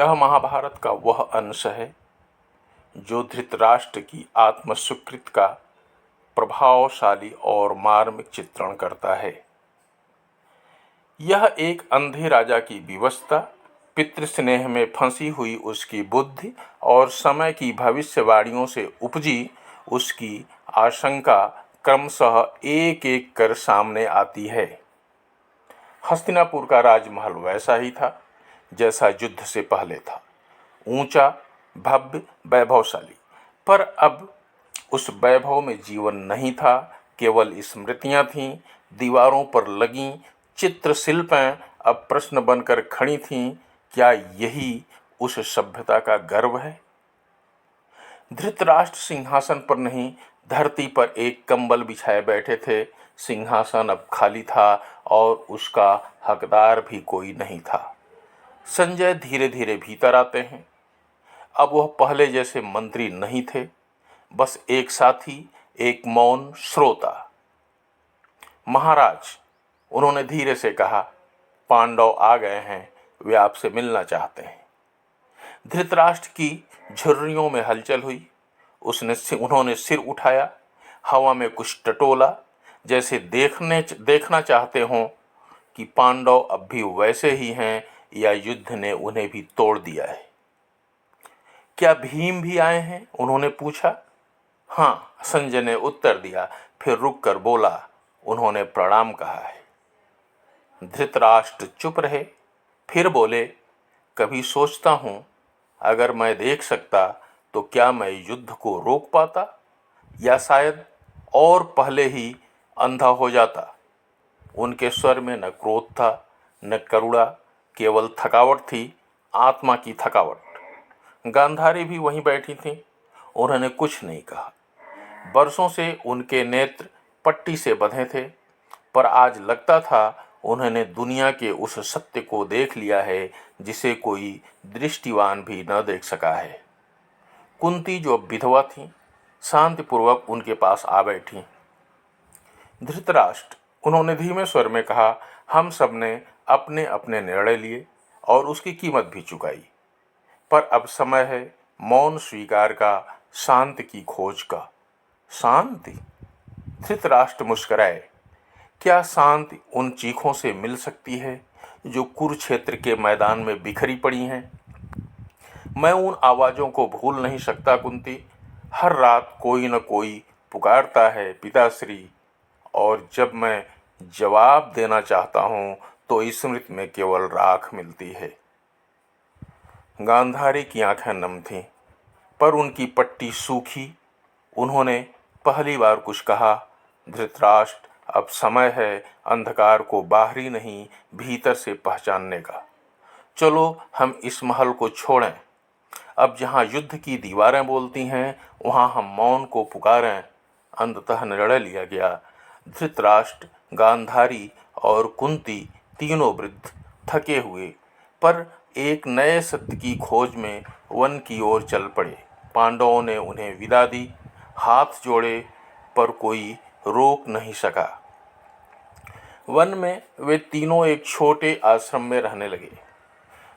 यह महाभारत का वह अंश है जो धृतराष्ट्र की आत्मस्वीकृत का प्रभावशाली और मार्मिक चित्रण करता है। यह एक अंधे राजा की विवशता, पितृस्नेह में फंसी हुई उसकी बुद्धि और समय की भविष्यवाणियों से उपजी उसकी आशंका क्रमशः एक एक कर सामने आती है। हस्तिनापुर का राजमहल वैसा ही था जैसा युद्ध से पहले था, ऊंचा, भव्य, वैभवशाली। पर अब उस वैभव में जीवन नहीं था, केवल स्मृतियां थीं। दीवारों पर लगी चित्रशिल्पें अब प्रश्न बनकर खड़ी थीं, क्या यही उस सभ्यता का गर्व है? धृतराष्ट्र सिंहासन पर नहीं, धरती पर एक कंबल बिछाए बैठे थे। सिंहासन अब खाली था और उसका हकदार भी कोई नहीं था। संजय धीरे धीरे भीतर आते हैं। अब वह पहले जैसे मंत्री नहीं थे, बस एक साथी, एक मौन श्रोता। महाराज, उन्होंने धीरे से कहा, पांडव आ गए हैं, वे आपसे मिलना चाहते हैं। धृतराष्ट्र की झुर्रियों में हलचल हुई। उन्होंने सिर उठाया, हवा में कुछ टटोला, जैसे देखना चाहते हों कि पांडव अब भी वैसे ही हैं या युद्ध ने उन्हें भी तोड़ दिया है। क्या भीम भी आए हैं? उन्होंने पूछा। हाँ, संजय ने उत्तर दिया, फिर रुक कर बोला, उन्होंने प्रणाम कहा है। धृतराष्ट्र चुप रहे, फिर बोले, कभी सोचता हूँ अगर मैं देख सकता तो क्या मैं युद्ध को रोक पाता, या शायद और पहले ही अंधा हो जाता। उनके स्वर में न क्रोध था, न करुणा, केवल थकावट थी, आत्मा की थकावट। गांधारी भी वहीं बैठी थीं। उन्होंने कुछ नहीं कहा। बरसों से उनके नेत्र पट्टी से बंधे थे, पर आज लगता था उन्होंने दुनिया के उस सत्य को देख लिया है जिसे कोई दृष्टिवान भी न देख सका है। कुंती, जो विधवा थी, शांतिपूर्वक उनके पास आ बैठी। धृतराष्ट्र, उन्होंने धीमे स्वर में कहा, हम सब ने अपने अपने निर्णय लिए और उसकी कीमत भी चुकाई, पर अब समय है मौन स्वीकार का, शांति की खोज का। शांति? धृतराष्ट्र मुस्कुराए। क्या शांति उन चीखों से मिल सकती है जो कुरुक्षेत्र के मैदान में बिखरी पड़ी हैं? मैं उन आवाज़ों को भूल नहीं सकता कुंती। हर रात कोई न कोई पुकारता है, पिताश्री, और जब मैं जवाब देना चाहता हूँ तो स्मृति में केवल राख मिलती है। गांधारी की आंखें नम थीं, पर उनकी पट्टी सूखी। उन्होंने पहली बार कुछ कहा, धृतराष्ट्र, अब समय है अंधकार को बाहरी नहीं भीतर से पहचानने का। चलो हम इस महल को छोड़ें। अब जहाँ युद्ध की दीवारें बोलती हैं, वहाँ हम मौन को पुकारें। अंततः निर्णय लिया गया। धृतराष्ट्र, गांधारी और कुंती तीनों वृद्ध, थके हुए, पर एक नए सत्य की खोज में वन की ओर चल पड़े। पांडवों ने उन्हें विदा दी, हाथ जोड़े, पर कोई रोक नहीं सका। वन में वे तीनों एक छोटे आश्रम में रहने लगे।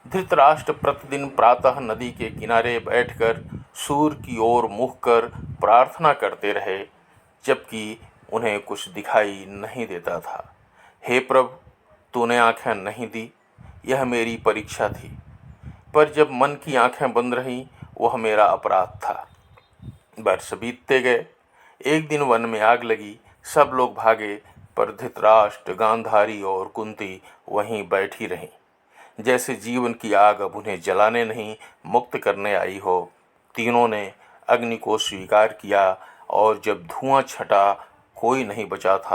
धृतराष्ट्र प्रतिदिन प्रातः नदी के किनारे बैठकर सूर्य की ओर मुख कर प्रार्थना करते रहे, जबकि उन्हें कुछ दिखाई नहीं देता था। हे प्रभु, तूने आंखें नहीं दी, यह मेरी परीक्षा थी, पर जब मन की आंखें बंद रहीं, वह मेरा अपराध था। वर्ष बीतते गए। एक दिन वन में आग लगी, सब लोग भागे, पर धृतराष्ट्र, गांधारी और कुंती वहीं बैठी रहीं, जैसे जीवन की आग अब उन्हें जलाने नहीं, मुक्त करने आई हो। तीनों ने अग्नि को स्वीकार किया, और जब धुआं छटा, कोई नहीं बचा था।